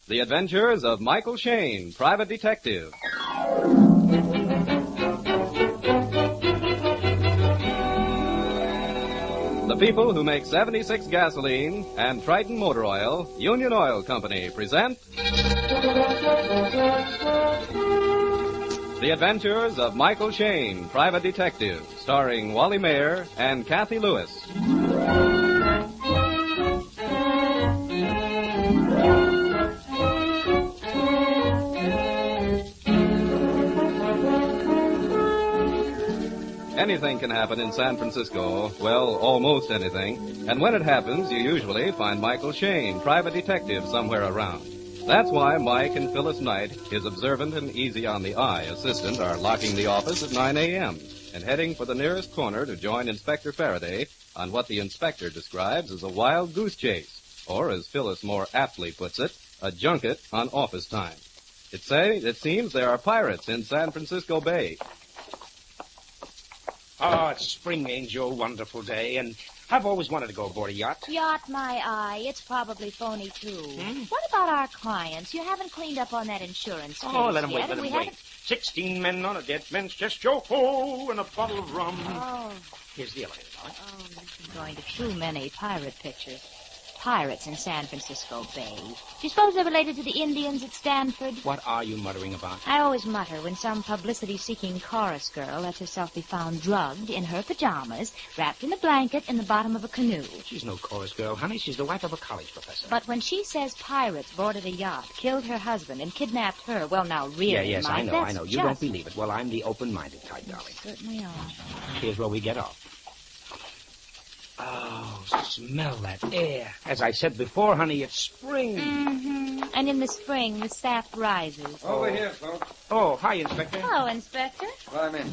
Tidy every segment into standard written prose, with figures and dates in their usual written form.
The Adventures of Michael Shayne, Private Detective. The people who make 76 gasoline and Triton motor oil, Union Oil Company, present The Adventures of Michael Shayne, Private Detective, starring Wally Mayer and Kathy Lewis. Anything can happen in San Francisco. Well, almost anything. And when it happens, you usually find Michael Shayne, private detective, somewhere around. That's why Mike and Phyllis Knight, his observant and easy on the eye assistant, are locking the office at 9 a.m. and heading for the nearest corner to join Inspector Faraday on what the inspector describes as a wild goose chase, or as Phyllis more aptly puts it, a junket on office time. It seems there are pirates in San Francisco Bay. Oh, it's spring, Angel. Wonderful day. And I've always wanted to go aboard a yacht. Yacht, my eye. It's probably phony, too. What about our clients? You haven't cleaned up on that insurance case Oh, let him yet, wait, let him wait. 16 men on a dead man's chest, yo-ho, and a bottle of rum. Oh. Here's the elevator, Dolly. Oh, you've been going to too many pirate pictures. Pirates in San Francisco Bay. Do you suppose they're related to the Indians at Stanford? What are you muttering about? I always mutter when some publicity-seeking chorus girl lets herself be found drugged in her pajamas, wrapped in a blanket in the bottom of a canoe. She's no chorus girl, honey. She's the wife of a college professor. But when she says pirates boarded a yacht, killed her husband, and kidnapped her, well, now, really, Yes, Mike, I know. You don't just... believe it. Well, I'm the open-minded type, darling. Certainly are. Here's where we get off. Oh, smell that air. As I said before, honey, it's spring. Mm-hmm. And in the spring, the sap rises. Over here, folks. Oh, hi, Inspector. Hello, Inspector. Climb in.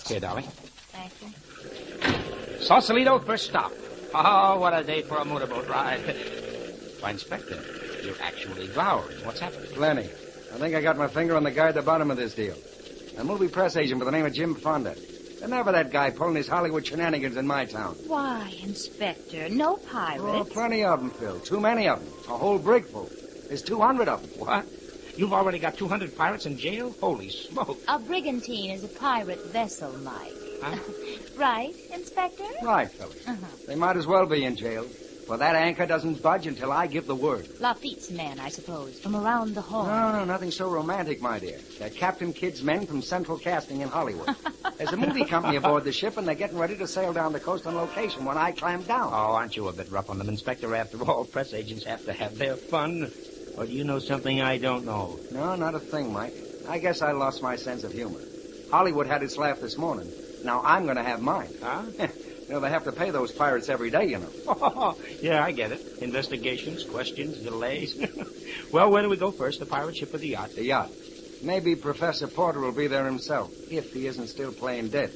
Here, darling. Thank you. Sausalito, first stop. Oh, what a day for a motorboat ride. Why, Inspector, you're actually glowering. What's happened? Plenty. I think I got my finger on the guy at the bottom of this deal. A movie press agent by the name of Jim Fonda. And never that guy pulling his Hollywood shenanigans in my town. Why, Inspector, no pirates. Oh, plenty of them, Phil. Too many of them. A whole brig full. There's 200 of them. What? You've already got 200 pirates in jail? Holy smoke. A brigantine is a pirate vessel, Mike. Huh? Right, Inspector? Right, Phyllis. Uh-huh. They might as well be in jail. For that anchor doesn't budge until I give the word. Lafitte's men, I suppose, from around the Horn. No, nothing so romantic, my dear. They're Captain Kidd's men from Central Casting in Hollywood. There's a movie company aboard the ship, and they're getting ready to sail down the coast on location when I climb down. Oh, aren't you a bit rough on them, Inspector? After all, press agents have to have their fun. Or do you know something I don't know? No, not a thing, Mike. I guess I lost my sense of humor. Hollywood had its laugh this morning. Now I'm going to have mine. Huh? You know, they have to pay those pirates every day, you know. Oh, yeah, I get it. Investigations, questions, delays. Well, where do we go first, the pirate ship or the yacht? The yacht. Maybe Professor Porter will be there himself, if he isn't still playing dead.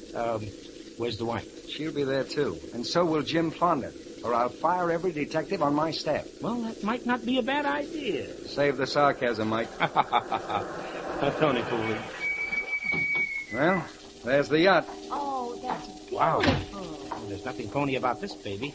Where's the wife? She'll be there, too. And so will Jim Fonda, or I'll fire every detective on my staff. Well, that might not be a bad idea. Save the sarcasm, Mike. Tony Pooley. Well, there's the yacht. Oh, that's beautiful. Wow. There's nothing phony about this baby.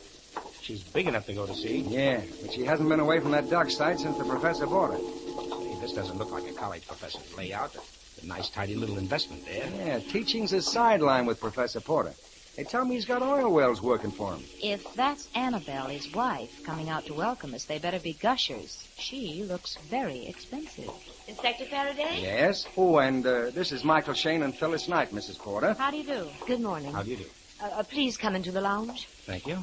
She's big enough to go to sea. Yeah, but she hasn't been away from that dock site since the professor bought her. Hey, this doesn't look like a college professor's layout. A nice, tidy little investment there. Yeah, teaching's a sideline with Professor Porter. They tell me he's got oil wells working for him. If that's Annabelle, his wife, coming out to welcome us, they better be gushers. She looks very expensive. Inspector Faraday? Yes? Oh, and this is Michael Shayne and Phyllis Knight, Mrs. Porter. How do you do? Good morning. How do you do? Please come into the lounge. Thank you.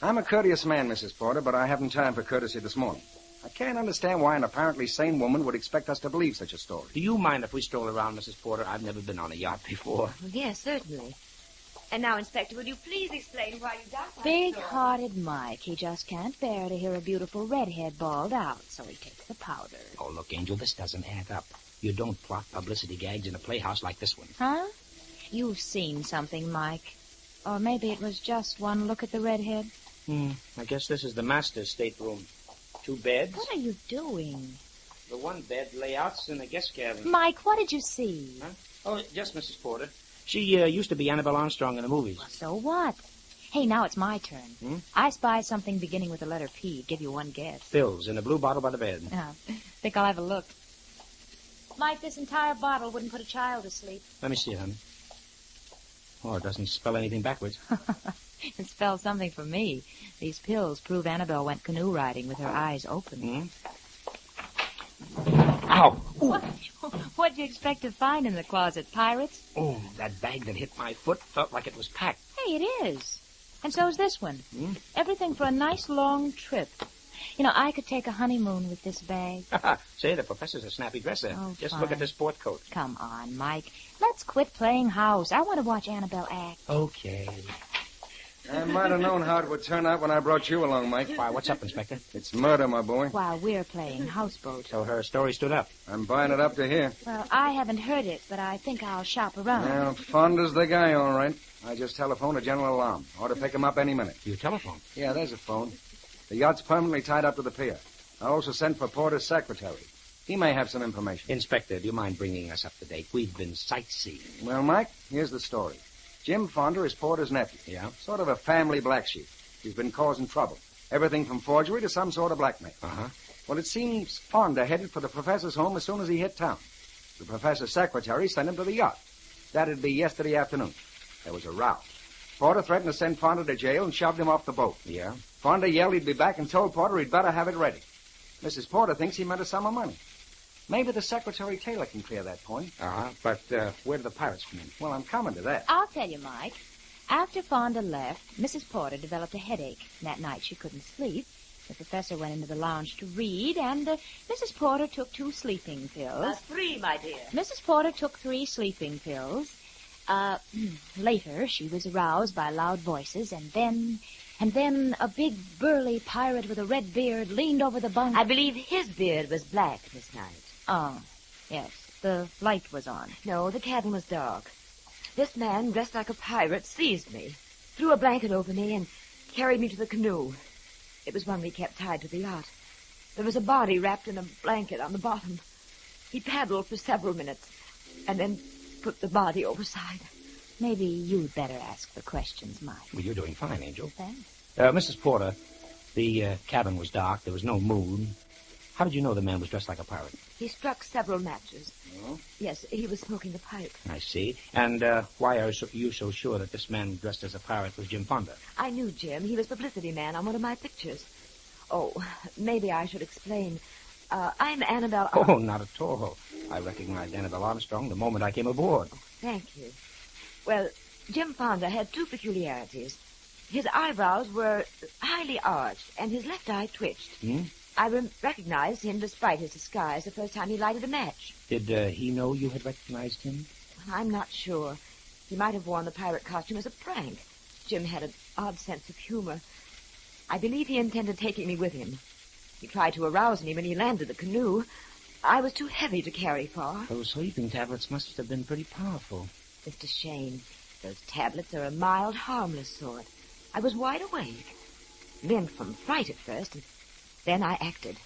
I'm a courteous man, Mrs. Porter, but I haven't time for courtesy this morning. I can't understand why an apparently sane woman would expect us to believe such a story. Do you mind if we stroll around, Mrs. Porter? I've never been on a yacht before. Yes, certainly. And now, Inspector, will you please explain why you doubt my Big-hearted Mike. He just can't bear to hear a beautiful redhead bawled out, so he takes the powder. Oh, look, Angel, this doesn't add up. You don't plot publicity gags in a playhouse like this one. Huh? You've seen something, Mike. Or maybe it was just one look at the redhead. I guess this is the master's stateroom. 2 beds. What are you doing? The one bed layouts in the guest cabin. Mike, what did you see? Huh? Oh, just Mrs. Porter. She used to be Annabelle Armstrong in the movies. So what? Hey, now it's my turn. I spy something beginning with the letter P. Give you one guess. Pills in a blue bottle by the bed. Think I'll have a look. Mike, this entire bottle wouldn't put a child to sleep. Let me see it, honey. Oh, it doesn't spell anything backwards. It spells something for me. These pills prove Annabelle went canoe riding with her eyes open. Ow! What'd you expect to find in the closet, pirates? Oh, that bag that hit my foot felt like it was packed. Hey, it is. And so's this one. Everything for a nice long trip. You know, I could take a honeymoon with this bag. Say, the professor's a snappy dresser. Just fine. look at this sport coat. Come on, Mike. Let's quit playing house. I want to watch Annabelle act. Okay. I might have known how it would turn out when I brought you along, Mike. Why, what's up, Inspector? It's murder, my boy. While we're playing houseboat. So her story stood up. I'm buying it up to here. Well, I haven't heard it, but I think I'll shop around. Well, Fonda's the guy, all right. I just telephoned a general alarm. Ought to pick him up any minute. You telephone? Yeah, there's a phone. The yacht's permanently tied up to the pier. I also sent for Porter's secretary. He may have some information. Inspector, do you mind bringing us up to date? We've been sightseeing. Well, Mike, here's the story. Jim Fonda is Porter's nephew. Yeah? Sort of a family black sheep. He's been causing trouble. Everything from forgery to some sort of blackmail. Uh-huh. Well, it seems Fonda headed for the professor's home as soon as he hit town. The professor's secretary sent him to the yacht. That'd be yesterday afternoon. There was a row. Porter threatened to send Fonda to jail and shoved him off the boat. Yeah? Fonda yelled he'd be back and told Porter he'd better have it ready. Mrs. Porter thinks he meant a sum of money. Maybe the Secretary Taylor can clear that point. Uh-huh. But where do the pirates come in? Well, I'm coming to that. I'll tell you, Mike. After Fonda left, Mrs. Porter developed a headache. That night she couldn't sleep. The professor went into the lounge to read, and Mrs. Porter took 2 sleeping pills. 3, my dear. Mrs. Porter took 3 sleeping pills. Later, she was aroused by loud voices, and then a big, burly pirate with a red beard leaned over the bunk. I believe his beard was black, Miss Knight. Oh, yes. The light was on. No, the cabin was dark. This man, dressed like a pirate, seized me, threw a blanket over me, and carried me to the canoe. It was one we kept tied to the yacht. There was a body wrapped in a blanket on the bottom. He paddled for several minutes, and then put the body overside. Maybe you'd better ask the questions, Mike. Well, you're doing fine, Angel. Thanks. Mrs. Porter, the cabin was dark. There was no moon. How did you know the man was dressed like a pirate? He struck several matches. Oh? Yes, he was smoking a pipe. I see. And why are you so sure that this man dressed as a pirate was Jim Fonda? I knew Jim. He was publicity man on one of my pictures. Oh, maybe I should explain. I'm Annabelle... Oh, not at all. I recognized Annabelle Armstrong the moment I came aboard. Thank you. Well, Jim Fonda had 2 peculiarities. His eyebrows were highly arched, and his left eye twitched. I recognized him despite his disguise the first time he lighted a match. Did he know you had recognized him? Well, I'm not sure. He might have worn the pirate costume as a prank. Jim had an odd sense of humor. I believe he intended taking me with him. He tried to arouse me when he landed the canoe. I was too heavy to carry far. Those sleeping tablets must have been pretty powerful. Mr. Shayne, those tablets are a mild, harmless sort. I was wide awake. Limp from fright at first, and then I acted.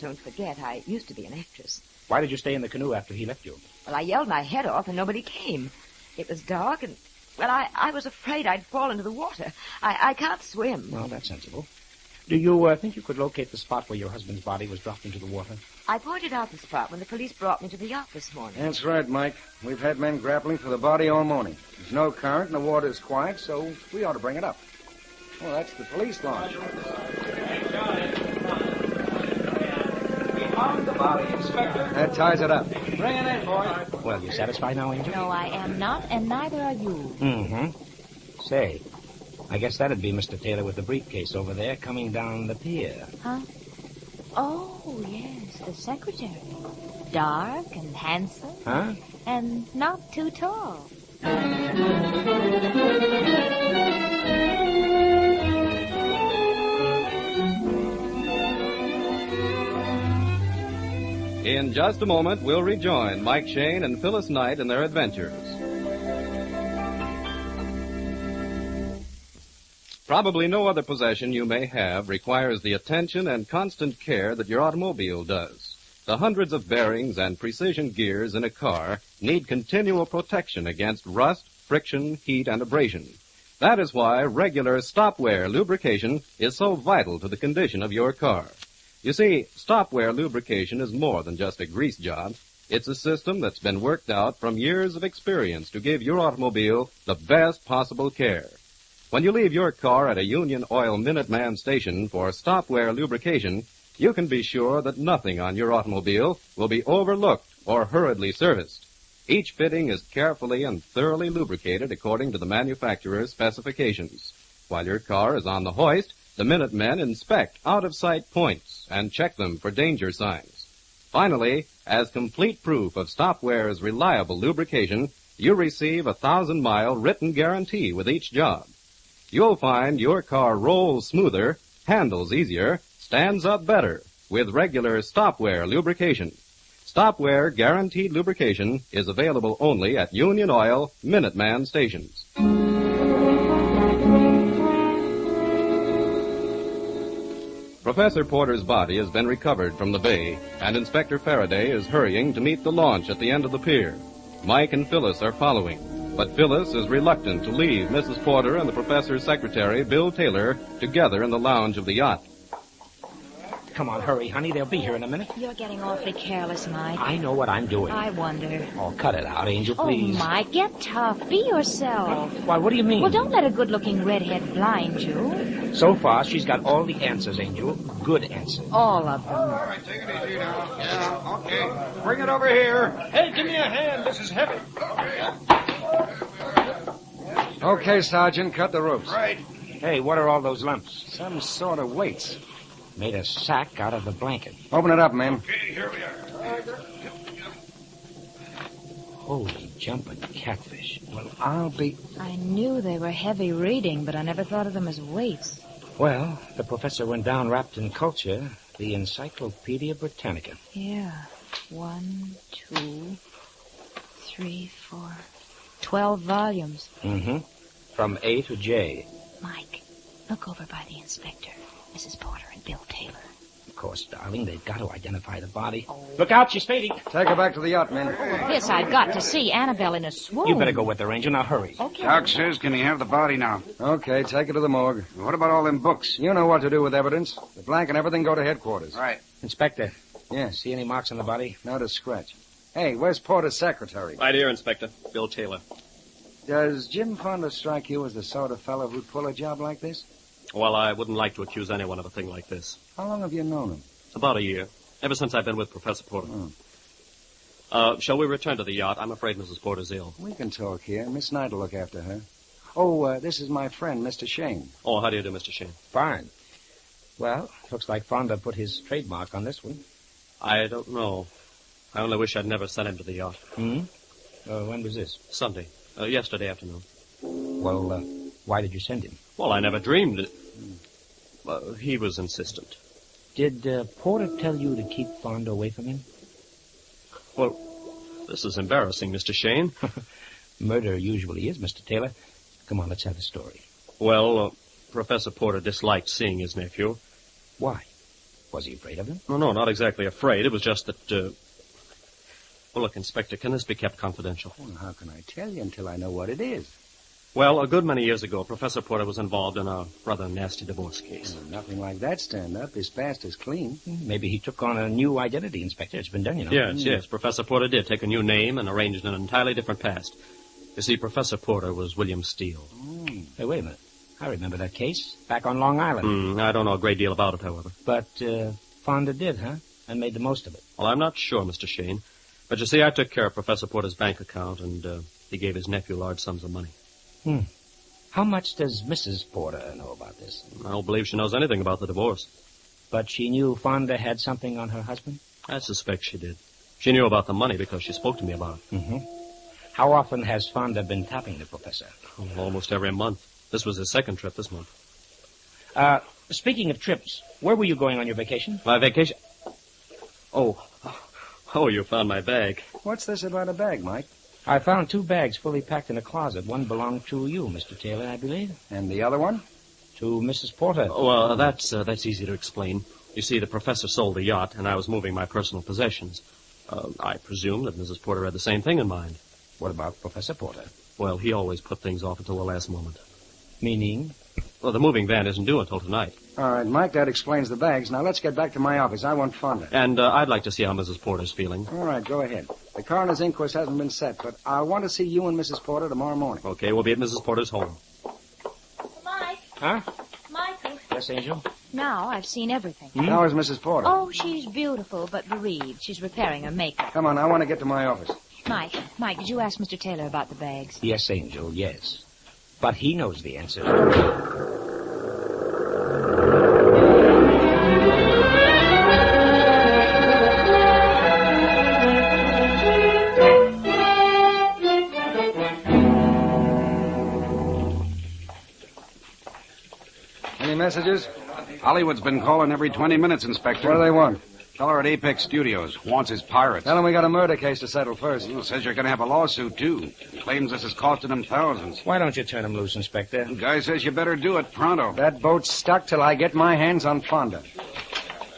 Don't forget, I used to be an actress. Why did you stay in the canoe after he left you? Well, I yelled my head off, and nobody came. It was dark, and, well, I was afraid I'd fall into the water. I can't swim. Well, that's sensible. Do you think you could locate the spot where your husband's body was dropped into the water? I pointed out the spot when the police brought me to the yacht this morning. That's right, Mike. We've had men grappling for the body all morning. There's no current and the water's quiet, so we ought to bring it up. Well, that's the police launch. We found the body, Inspector. That ties it up. Bring it in, boy. Well, you satisfied now, Angel? No, I am not, and neither are you. Mm-hmm. Say, I guess that'd be Mr. Taylor with the briefcase over there coming down the pier. Huh? Oh, yes, the secretary. Dark and handsome. Huh? And not too tall. In just a moment, we'll rejoin Mike Shayne and Phyllis Knight in their adventures. Probably no other possession you may have requires the attention and constant care that your automobile does. The hundreds of bearings and precision gears in a car need continual protection against rust, friction, heat, and abrasion. That is why regular stop-wear lubrication is so vital to the condition of your car. You see, stop-wear lubrication is more than just a grease job. It's a system that's been worked out from years of experience to give your automobile the best possible care. When you leave your car at a Union Oil Minuteman station for stop-wear lubrication, you can be sure that nothing on your automobile will be overlooked or hurriedly serviced. Each fitting is carefully and thoroughly lubricated according to the manufacturer's specifications. While your car is on the hoist, the Minutemen inspect out-of-sight points and check them for danger signs. Finally, as complete proof of stop-wear's reliable lubrication, you receive a 1,000-mile written guarantee with each job. You'll find your car rolls smoother, handles easier, stands up better with regular stop-wear lubrication. Stop-wear guaranteed lubrication is available only at Union Oil Minuteman stations. Professor Porter's body has been recovered from the bay, and Inspector Faraday is hurrying to meet the launch at the end of the pier. Mike and Phyllis are following, but Phyllis is reluctant to leave Mrs. Porter and the professor's secretary, Bill Taylor, together in the lounge of the yacht. Come on, hurry, honey. They'll be here in a minute. You're getting awfully careless, Mike. I know what I'm doing. I wonder. Oh, cut it out, Angel, please. Oh, Mike, get tough. Be yourself. Why, what do you mean? Well, don't let a good-looking redhead blind you. So far, she's got all the answers, Angel. Good answers. All of them. All right, take it easy now. Yeah, okay. Bring it over here. Hey, give me a hand. This is heavy. Okay, Sergeant, cut the ropes. Right. Hey, what are all those lumps? Some sort of weights. Made a sack out of the blanket. Open it up, men. Okay, here we are. Holy jumping catfish. Well, I'll be... I knew they were heavy reading, but I never thought of them as weights. Well, the professor went down wrapped in culture, the Encyclopedia Britannica. Yeah. 1, 2, 3, 4... 12 volumes. Mm-hmm. From A to J. Mike, look over by the inspector, Mrs. Porter, and Bill Taylor. Of course, darling, they've got to identify the body. Oh. Look out, she's fading. Take her back to the yacht, men. This I've got to see. Annabelle in a swoon. You better go with her, Angel. Now, hurry. Okay. Doc says, can he have the body now? Okay, take her to the morgue. What about all them books? You know what to do with evidence. The blank and everything go to headquarters. Right. Inspector. Yes. See any marks on the body? Not a scratch. Hey, where's Porter's secretary? Right here, Inspector. Bill Taylor. Does Jim Fonda strike you as the sort of fellow who'd pull a job like this? Well, I wouldn't like to accuse anyone of a thing like this. How long have you known him? About a year. Ever since I've been with Professor Porter. Shall we return to the yacht? I'm afraid Mrs. Porter's ill. We can talk here. Miss Knight will look after her. Oh, this is my friend, Mr. Shayne. Oh, how do you do, Mr. Shayne? Fine. Well, looks like Fonda put his trademark on this one. I don't know. I only wish I'd never sent him to the yacht. When was this? Sunday. Yesterday afternoon. Well, why did you send him? Well, I never dreamed it. He was insistent. Did Porter tell you to keep Fonda away from him? Well, this is embarrassing, Mr. Shayne. Murder usually is, Mr. Taylor. Come on, let's have the story. Well, Professor Porter disliked seeing his nephew. Why? Was he afraid of him? No, not exactly afraid. It was just that, Well, look, Inspector, can this be kept confidential? Well, how can I tell you until I know what it is? Well, a good many years ago, Professor Porter was involved in a rather nasty divorce case. Well, nothing like that stand up. His past is clean. Maybe he took on a new identity, Inspector. It's been done, you know. Yes. Professor Porter did take a new name and arranged an entirely different past. You see, Professor Porter was William Steele. Hey, wait a minute. I remember that case. Back on Long Island. I don't know a great deal about it, however. But Fonda did, huh? And made the most of it. Well, I'm not sure, Mr. Shayne. But you see, I took care of Professor Porter's bank account, and he gave his nephew large sums of money. How much does Mrs. Porter know about this? I don't believe she knows anything about the divorce. But she knew Fonda had something on her husband? I suspect she did. She knew about the money because she spoke to me about it. How often has Fonda been tapping the professor? Almost every month. This was his second trip this month. Speaking of trips, where were you going on your vacation? My vacation? Oh, you found my bag. What's this about a bag, Mike? I found 2 bags fully packed in a closet. One belonged to you, Mr. Taylor, I believe. And the other one? To Mrs. Porter. Well, that's easy to explain. You see, the professor sold the yacht, and I was moving my personal possessions. I presume that Mrs. Porter had the same thing in mind. What about Professor Porter? Well, he always put things off until the last moment. Meaning? Well, the moving van isn't due until tonight. All right, Mike, that explains the bags. Now let's get back to my office. I want Fonda. And I'd like to see how Mrs. Porter's feeling. All right, go ahead. The coroner's inquest hasn't been set, but I want to see you and Mrs. Porter tomorrow morning. Okay, we'll be at Mrs. Porter's home. Mike. Huh? Michael. Yes, Angel? Now I've seen everything. How is Mrs. Porter? Oh, she's beautiful but bereaved. She's repairing her makeup. Come on, I want to get to my office. Mike, did you ask Mr. Taylor about the bags? Yes, Angel, yes. But he knows the answer. Any messages? Hollywood's been calling every 20 minutes, Inspector. What do they want? Feller at Apex Studios wants his pirates. Tell them we got a murder case to settle first. Well, says you're going to have a lawsuit, too. Claims this is costing him thousands. Why don't you turn him loose, Inspector? The guy says you better do it pronto. That boat's stuck till I get my hands on Fonda.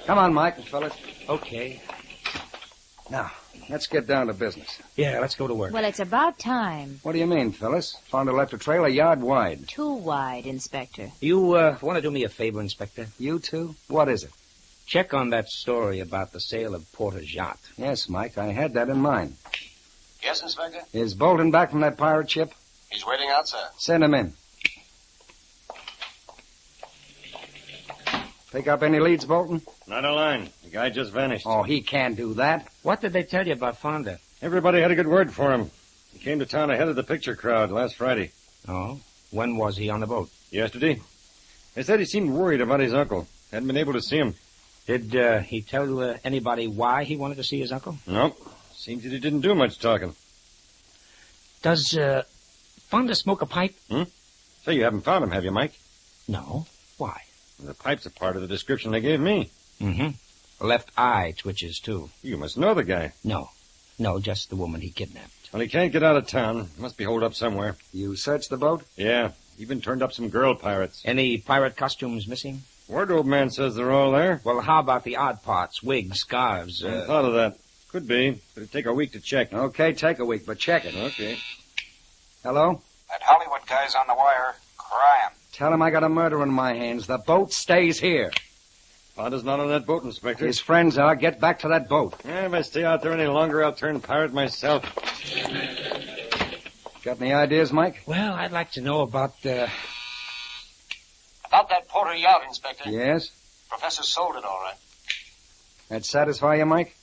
Come on, Mike and Phyllis. Okay. Now, let's get down to business. Yeah, let's go to work. Well, it's about time. What do you mean, Phyllis? Fonda left a trail a yard wide. Too wide, Inspector. You want to do me a favor, Inspector? You two? What is it? Check on that story about the sale of Porter's yacht. Yes, Mike, I had that in mind. Yes, Inspector? Is Bolton back from that pirate ship? He's waiting out, sir. Send him in. Pick up any leads, Bolton? Not a line. The guy just vanished. Oh, he can't do that. What did they tell you about Fonda? Everybody had a good word for him. He came to town ahead of the picture crowd last Friday. Oh? When was he on the boat? Yesterday. They said he seemed worried about his uncle. Hadn't been able to see him. Did he tell anybody why he wanted to see his uncle? No. Seems that he didn't do much talking. Does Fonda smoke a pipe? Say, you haven't found him, have you, Mike? No. Why? The pipe's a part of the description they gave me. Mm-hmm. Left eye twitches, too. You must know the guy. No, just the woman he kidnapped. Well, he can't get out of town. Must be holed up somewhere. You searched the boat? Yeah. Even turned up some girl pirates. Any pirate costumes missing? Wardrobe man says they're all there. Well, how about the odd parts? Wigs, scarves? I thought of that. Could be. But it'd take a week to check. Okay, take a week, but check it. Okay. Hello? That Hollywood guy's on the wire, crying. Tell him I got a murder in my hands. The boat stays here. Fonda's not on that boat, Inspector. His friends are. Get back to that boat. If I stay out there any longer, I'll turn pirate myself. Got any ideas, Mike? Well, I'd like to know about, About that Porter yacht, Inspector. Yes? Professor sold it all right. That satisfy you, Mike?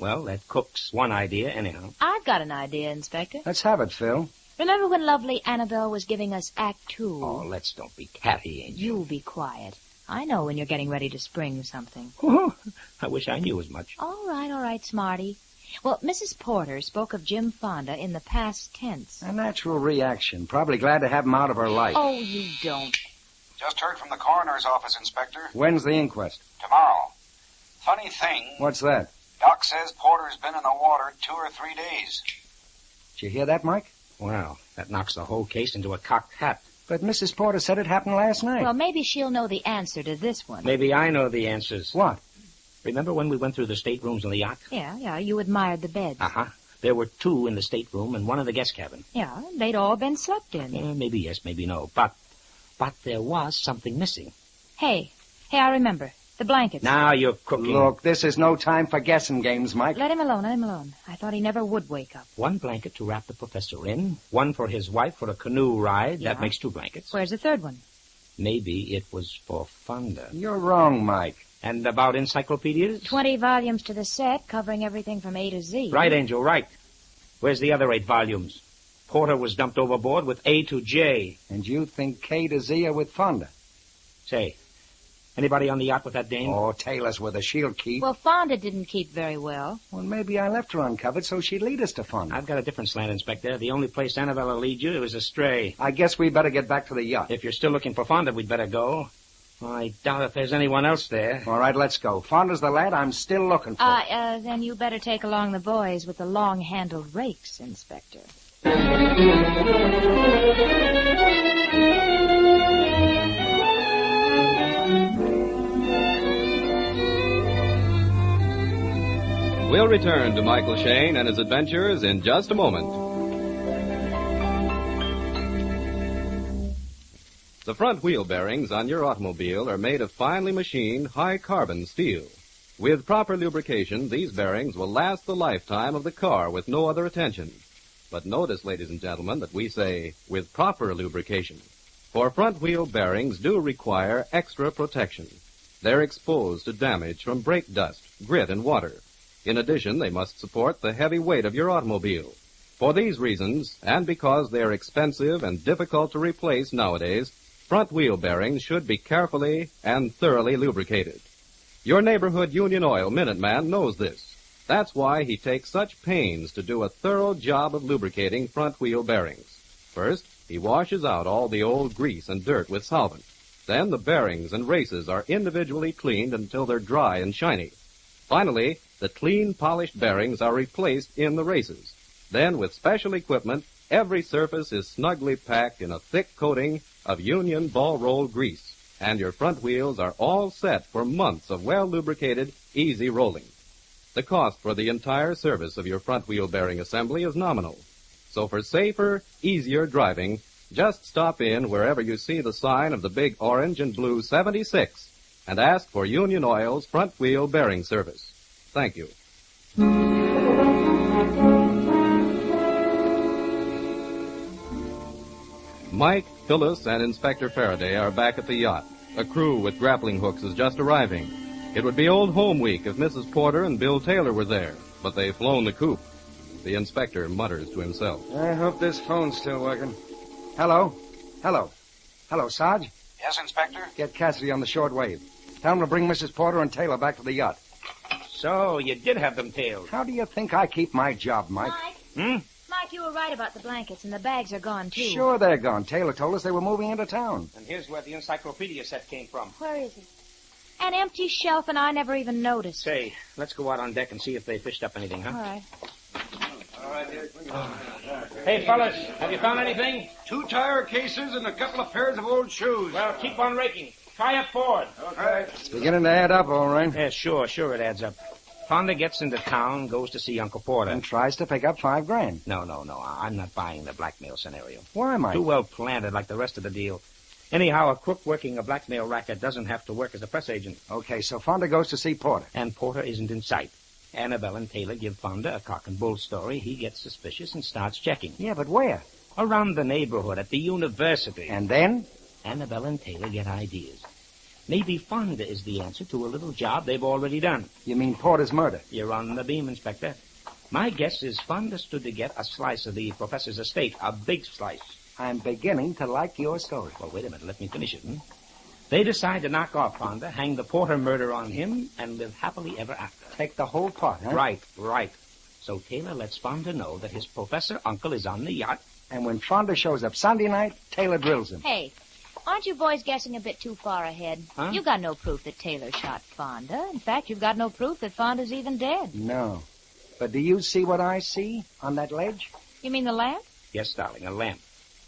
well, that cooks one idea anyhow. I've got an idea, Inspector. Let's have it, Phil. Remember when lovely Annabelle was giving us Act Two? Oh, let's don't be catty, Angel. You be quiet. I know when you're getting ready to spring something. I wish I knew as much. All right, Smarty. Well, Mrs. Porter spoke of Jim Fonda in the past tense. A natural reaction. Probably glad to have him out of her life. Oh, you don't. Just heard from the coroner's office, Inspector. When's the inquest? Tomorrow. Funny thing, What's that? Doc says Porter's been in the water 2 or 3 days. Did you hear that, Mike? Well, that knocks the whole case into a cocked hat. But Mrs. Porter said it happened last night. Well, maybe she'll know the answer to this one. Maybe I know the answers. What? Remember when we went through the staterooms on the yacht? Yeah, you admired the beds. Uh-huh. There were 2 in the stateroom and 1 in the guest cabin. Yeah, they'd all been slept in. Yeah, maybe yes, maybe no. But there was something missing. Hey, I remember. The blankets. Now you're cooking. Look, this is no time for guessing games, Mike. Let him alone. I thought he never would wake up. 1 blanket to wrap the professor in, 1 for his wife for a canoe ride. Yeah. That makes 2 blankets. Where's the third one? Maybe it was for Fonda. You're wrong, Mike. And about encyclopedias? 20 volumes to the set, covering everything from A to Z. Right, Angel, right. Where's the other 8 volumes? Porter was dumped overboard with A to J. And you think K to Z are with Fonda? Say, anybody on the yacht with that dame? Oh, Taylor's where the she'll keep. Well, Fonda didn't keep very well. Well, maybe I left her uncovered so she'd lead us to Fonda. I've got a different slant, Inspector. The only place Annabelle will lead you is astray. I guess we better get back to the yacht. If you're still looking for Fonda, we'd better go. I doubt if there's anyone else there. All right, let's go. Fonda's the lad I'm still looking for. Then you better take along the boys with the long-handled rakes, Inspector. We'll return to Michael Shayne and his adventures in just a moment. The front wheel bearings on your automobile are made of finely machined high-carbon steel. With proper lubrication, these bearings will last the lifetime of the car with no other attention. But notice, ladies and gentlemen, that we say with proper lubrication. For front wheel bearings do require extra protection. They're exposed to damage from brake dust, grit, and water. In addition, they must support the heavy weight of your automobile. For these reasons, and because they're expensive and difficult to replace nowadays, front wheel bearings should be carefully and thoroughly lubricated. Your neighborhood Union Oil Minuteman knows this. That's why he takes such pains to do a thorough job of lubricating front wheel bearings. First, he washes out all the old grease and dirt with solvent. Then the bearings and races are individually cleaned until they're dry and shiny. Finally, the clean, polished bearings are replaced in the races. Then, with special equipment, every surface is snugly packed in a thick coating of Union ball-roll grease, and your front wheels are all set for months of well-lubricated, easy rolling. The cost for the entire service of your front wheel bearing assembly is nominal. So for safer, easier driving, just stop in wherever you see the sign of the big orange and blue 76 and ask for Union Oil's front wheel bearing service. Thank you. Mike, Phyllis, and Inspector Faraday are back at the yacht. A crew with grappling hooks is just arriving. It would be Old Home Week if Mrs. Porter and Bill Taylor were there, but they've flown the coop. The inspector mutters to himself. I hope this phone's still working. Hello? Hello, Sarge? Yes, Inspector? Get Cassidy on the short wave. Tell him to bring Mrs. Porter and Taylor back to the yacht. So, you did have them tailed. How do you think I keep my job, Mike? Mike, you were right about the blankets, and the bags are gone, too. Sure they're gone. Taylor told us they were moving into town. And here's where the encyclopedia set came from. Where is it? An empty shelf, and I never even noticed. Say, let's go out on deck and see if they fished up anything, huh? All right. Hey, fellas, have you found anything? 2 tire cases and a couple of pairs of old shoes. Well, keep on raking. Try up forward. Okay. It's beginning to add up, all right. Yeah, sure it adds up. Fonda gets into town, goes to see Uncle Porter. And tries to pick up $5,000. No. I'm not buying the blackmail scenario. Why, Mike? Too well planted like the rest of the deal. Anyhow, a crook working a blackmail racket doesn't have to work as a press agent. Okay, so Fonda goes to see Porter. And Porter isn't in sight. Annabelle and Taylor give Fonda a cock and bull story. He gets suspicious and starts checking. Yeah, but where? Around the neighborhood, at the university. And then? Annabelle and Taylor get ideas. Maybe Fonda is the answer to a little job they've already done. You mean Porter's murder? You're on the beam, Inspector. My guess is Fonda stood to get a slice of the professor's estate, a big slice. I'm beginning to like your story. Well, wait a minute. Let me finish it. They decide to knock off Fonda, hang the Porter murder on him, and live happily ever after. Take the whole pot, huh? Right. So Taylor lets Fonda know that his professor uncle is on the yacht. And when Fonda shows up Sunday night, Taylor drills him. Hey, aren't you boys guessing a bit too far ahead? Huh? You got no proof that Taylor shot Fonda. In fact, you've got no proof that Fonda's even dead. No. But do you see what I see on that ledge? You mean the lamp? Yes, darling, a lamp.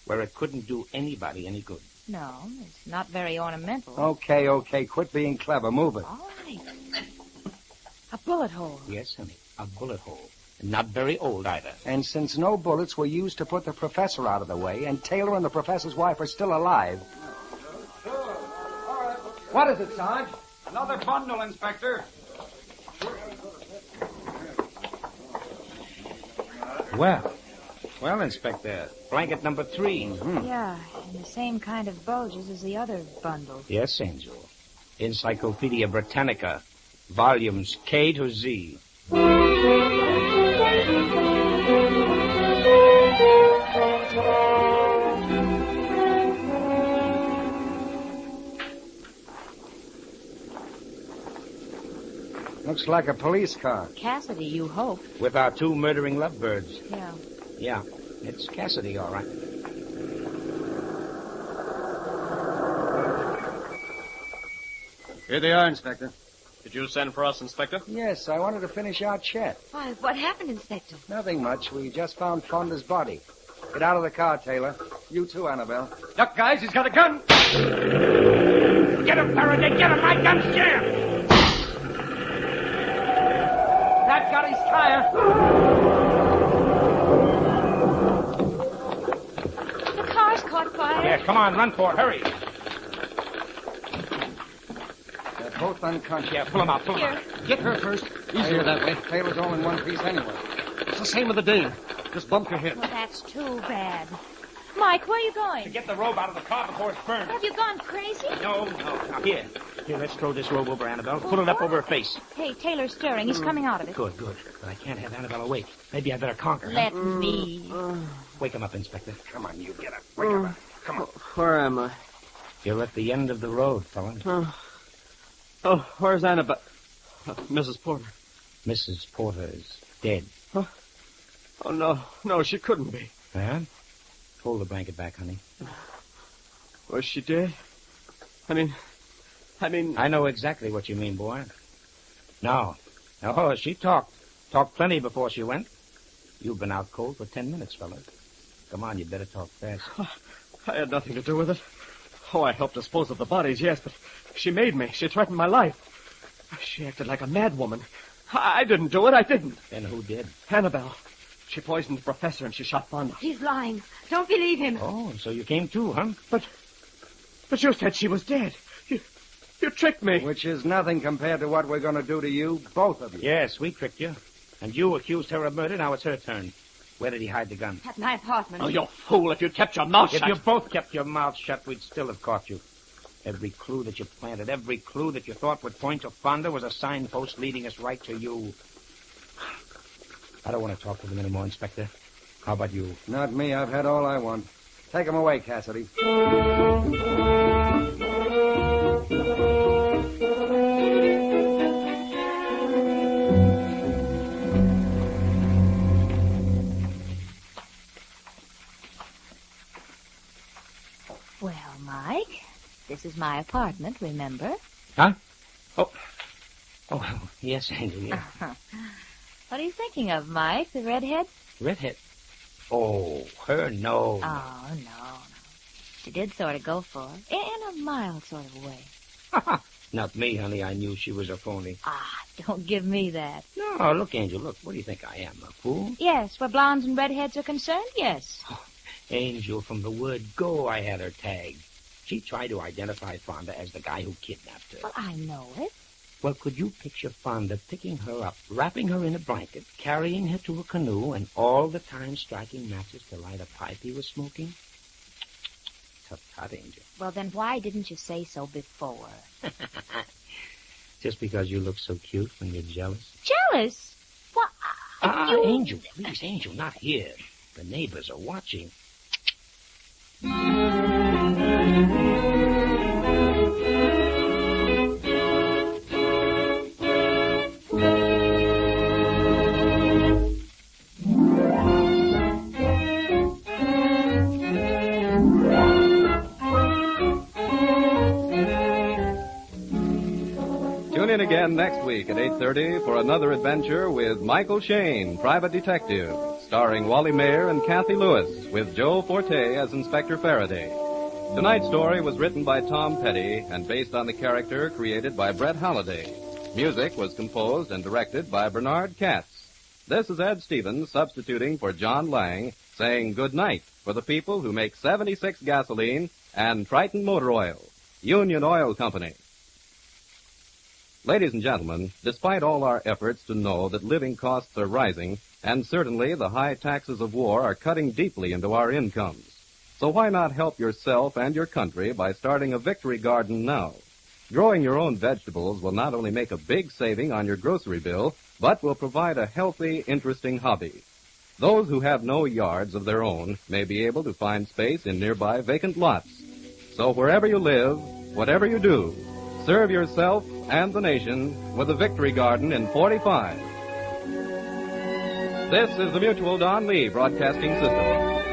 Where it couldn't do anybody any good. No, it's not very ornamental. Okay. Quit being clever. Move it. All right. A bullet hole. Yes, honey, a bullet hole. Not very old either. And since no bullets were used to put the professor out of the way, and Taylor and the professor's wife are still alive... What is it, Sarge? Another bundle, Inspector. Well, Inspector, blanket number 3. Mm-hmm. Yeah, and the same kind of bulges as the other bundle. Yes, Angel. Encyclopedia Britannica, volumes K to Z. Looks like a police car. Cassidy, you hope. With our 2 murdering lovebirds. Yeah. Yeah, it's Cassidy, all right. Here they are, Inspector. Did you send for us, Inspector? Yes, I wanted to finish our chat. Why, what happened, Inspector? Nothing much. We just found Fonda's body. Get out of the car, Taylor. You too, Annabelle. Duck, guys, he's got a gun. Get him, Faraday, get him! My gun's jammed! That got his tire. The car's caught fire. Yeah, come on, run for it, hurry. unconscious. Yeah, pull him out, pull him out. Get her first. Easier that way. Taylor's all in one piece anyway. It's the same with the dame. Just bumped her head. Well, that's too bad. Mike, where are you going? To get the robe out of the car before it's burned. Have you gone crazy? No. Now, here, let's throw this robe over Annabelle. Pull it up over her face. Hey, Taylor's stirring. He's coming out of it. Good. But I can't have Annabelle awake. Maybe I better conquer her. Let me. Wake him up, Inspector. Come on, you get up. Wake up. Come on. Where am I? You're at the end of the road, fella. Oh, where's Annabelle? Mrs. Porter. Mrs. Porter is dead. Huh? Oh, no, she couldn't be. Yeah? Pull the blanket back, honey. Was she dead? I mean... I know exactly what you mean, boy. No. Oh, she talked. Talked plenty before she went. You've been out cold for 10 minutes, fella. Come on, you better talk fast. I had nothing to do with it. Oh, I helped dispose of the bodies, yes, but she made me. She threatened my life. She acted like a madwoman. I didn't do it. I didn't. Then who did? Annabelle. She poisoned the professor and she shot Fonda. He's lying. Don't believe him. Oh, so you came too, huh? But you said she was dead. You tricked me. Which is nothing compared to what we're going to do to you, both of you. Yes, we tricked you. And you accused her of murder. Now it's her turn. Where did he hide the gun? At my apartment. Oh, you fool. If you'd kept your mouth shut. If you both kept your mouths shut, we'd still have caught you. Every clue that you planted, every clue that you thought would point to Fonda was a signpost leading us right to you. I don't want to talk to them anymore, Inspector. How about you? Not me. I've had all I want. Take him away, Cassidy. Well, Mike, this is my apartment, remember? Huh? Oh, yes, Angel, yeah. What are you thinking of, Mike? The redhead? Redhead? Oh, her, no. Oh, no. She did sort of go for it, in a mild sort of way. Not me, honey. I knew she was a phony. Don't give me that. No, look, Angel, look. What do you think I am, a fool? Yes, where blondes and redheads are concerned, yes. Angel, from the word go, I had her tagged. She tried to identify Fonda as the guy who kidnapped her. Well, I know it. Well, could you picture Fonda picking her up, wrapping her in a blanket, carrying her to a canoe, and all the time striking matches to light a pipe he was smoking? Tut, Angel. Well, then why didn't you say so before? Just because you look so cute when you're jealous? Jealous? What? Angel, please, Angel, not here. The neighbors are watching. Tune in again next week at 8:30 for another adventure with Michael Shayne, Private Detective, starring Wally Mayer and Kathy Lewis, with Joe Forte as Inspector Faraday. Tonight's story was written by Tom Petty and based on the character created by Brett Halliday. Music was composed and directed by Bernard Katz. This is Ed Stevens substituting for John Lang, saying good night for the people who make 76 gasoline and Triton Motor Oil, Union Oil Company. Ladies and gentlemen, despite all our efforts to know that living costs are rising, and certainly the high taxes of war are cutting deeply into our incomes, so why not help yourself and your country by starting a victory garden now? Growing your own vegetables will not only make a big saving on your grocery bill, but will provide a healthy, interesting hobby. Those who have no yards of their own may be able to find space in nearby vacant lots. So wherever you live, whatever you do, serve yourself and the nation with a victory garden in 45. This is the Mutual Don Lee Broadcasting System.